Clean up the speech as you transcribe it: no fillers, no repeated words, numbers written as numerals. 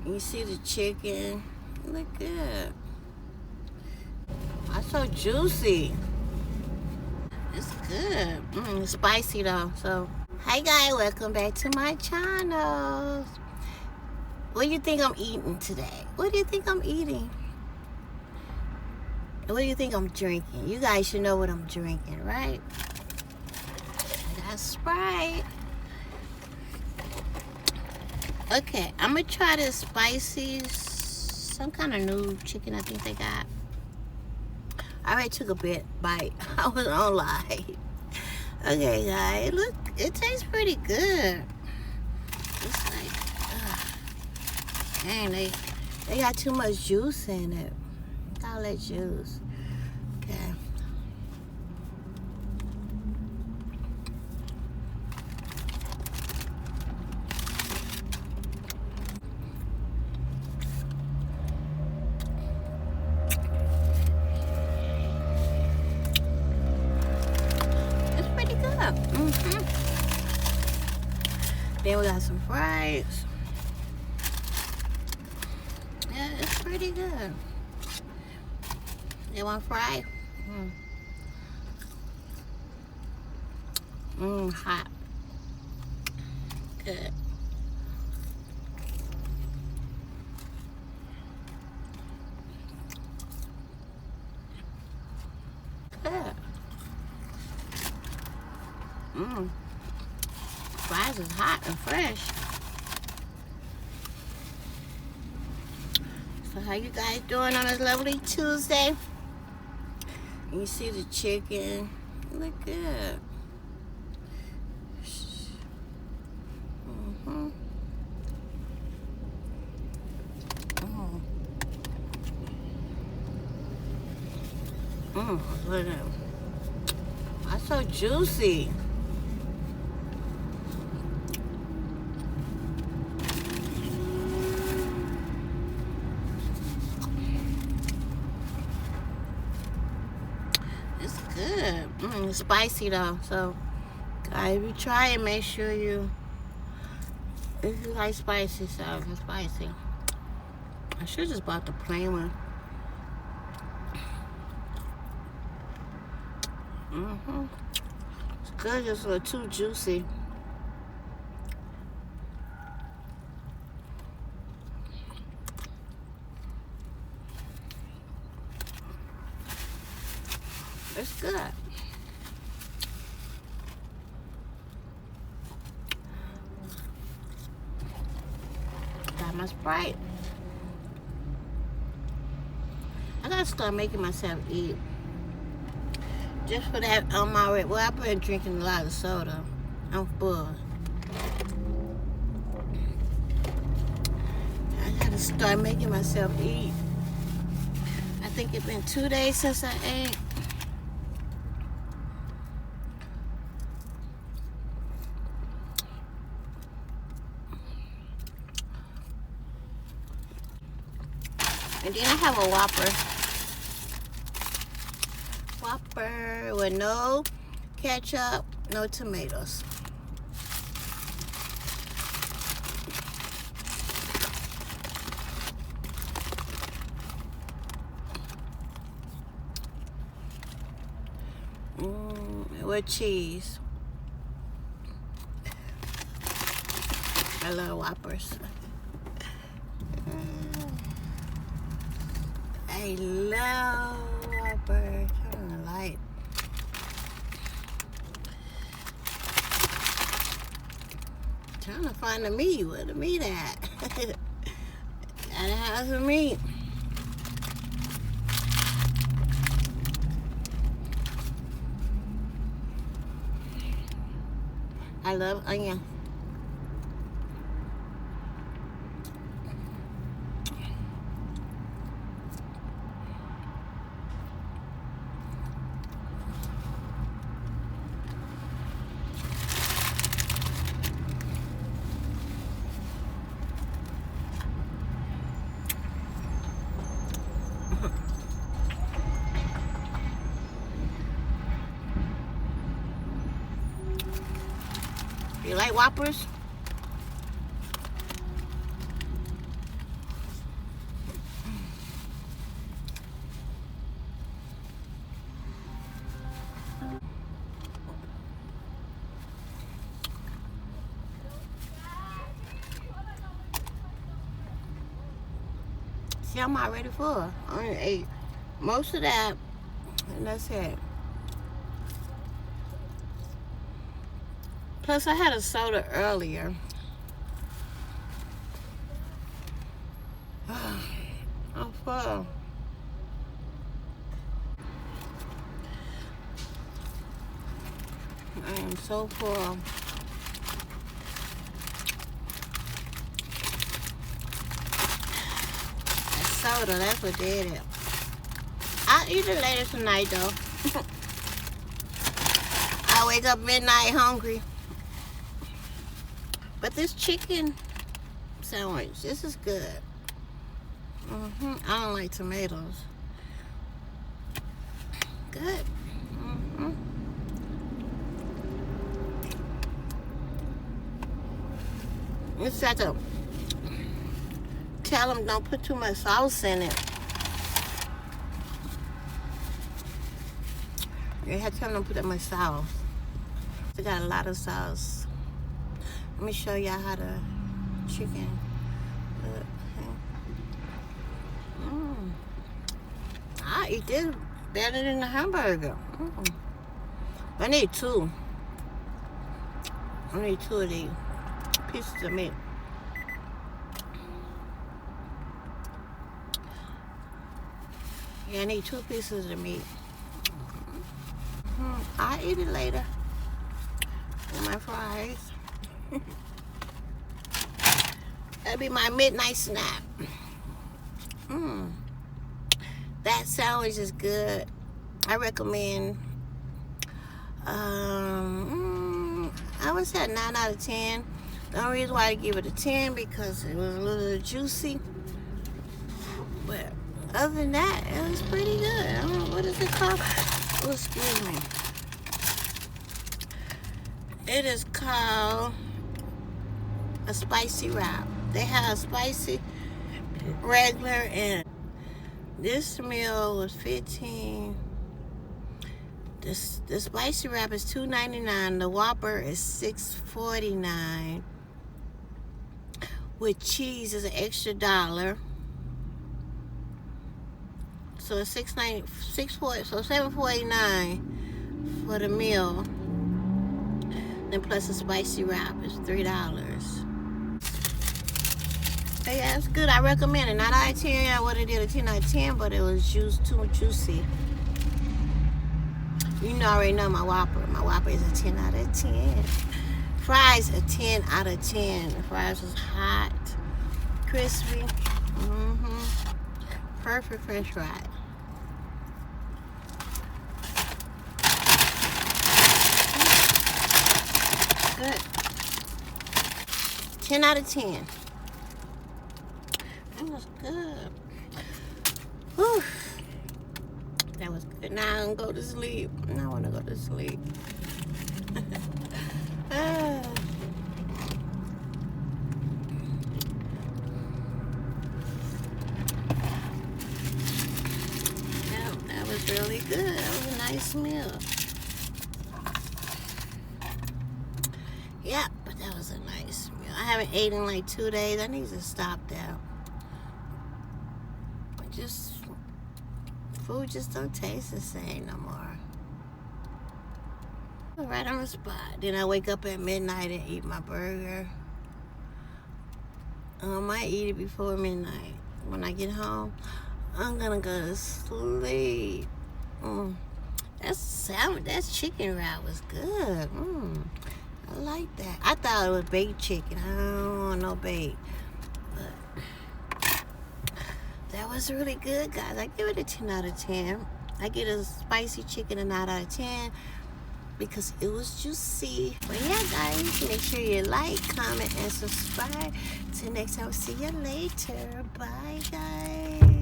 You see the chicken? Look good. It's so juicy. It's good. It's spicy though. So, hi guys, welcome back to my channel. What do you think I'm eating today? What do you think I'm eating? And what do you think I'm drinking? You guys should know what I'm drinking, right? I got Sprite. Okay, I'm gonna try this spicy, some kind of new chicken I think they got. I already took a bite. I was on live. Okay, guys, look, it tastes pretty good. It's like, dang, they got too much juice in it. Look at all that juice. Okay. Then we got some fries. Yeah, it's pretty good. You want fry? Hot. Good. Good. Fries is hot and fresh. So how you guys doing on this lovely Tuesday? You see the chicken? Look good. Look at that. That's so juicy. It's good. It's spicy though. So, guys, if you try it, make sure if you like spicy stuff, it's spicy. I should just bought the plain one. It's good, just a little too juicy. It's good. Got my Sprite. I gotta start making myself eat. Just for that, I'm already, well, I've been drinking a lot of soda. I'm full. I gotta start making myself eat. I think it's been 2 days since I ate. And then I have a Whopper with no ketchup, no tomatoes. With cheese. I love Whoppers. I love Whoppers. Turn on the light. Trying to find the meat. Where the meat at? Gotta have some meat. I love onion. You like Whoppers? See, I'm already full. I only ate most of that, and that's it. Plus, I had a soda earlier. I'm full. I am so full. That soda, that's what did it. I'll eat it later tonight, though. I wake up midnight hungry. But this chicken sandwich, this is good. I don't like tomatoes. Good. Just have to tell them don't put too much sauce in it. You have to tell them don't put that much sauce. They got a lot of sauce. Let me show y'all how the chicken look. I eat this better than the hamburger. I need two. I need two of these pieces of meat. Yeah, I need 2 pieces of meat. I'll eat it later with my fries. That'll be my midnight snack. That sandwich is good. I recommend. I would say a 9 out of 10. The only reason why I give it a 10 because it was a little juicy. But other than that, it was pretty good. I don't know, what is it called? Oh, excuse me. It is called a spicy wrap. They have a spicy, regular, and this meal was $15. The spicy wrap is $2.99. The Whopper is $6.49. With cheese is an extra $1. So it's $7.49 for the meal. Then plus the spicy wrap is $3. But yeah, it's good. I recommend it. 9 out of 10. I would have did a 10 out of 10, but it was too juicy. You know, I already know my Whopper. My Whopper is a 10 out of 10. Fries a 10 out of 10. The fries was hot, crispy. Perfect French fries. Good. 10 out of 10. That was good. Whew. That was good. Now I'm gonna go to sleep. Now I wanna go to sleep. That was really good. That was a nice meal. Yeah, but that was a nice meal. I haven't eaten in like 2 days. I need to stop that. Food just don't taste the same no more. Right on the spot. Then I wake up at midnight and eat my burger. I might eat it before midnight. When I get home, I'm gonna go to sleep. That chicken wrap was good. I like that. I thought it was baked chicken. I don't want no baked. But that was really good, guys. I give it a 10 out of 10. I give a spicy chicken a 9 out of 10 because it was juicy. But yeah, guys, make sure you like, comment, and subscribe. Till next time, see you later. Bye, guys.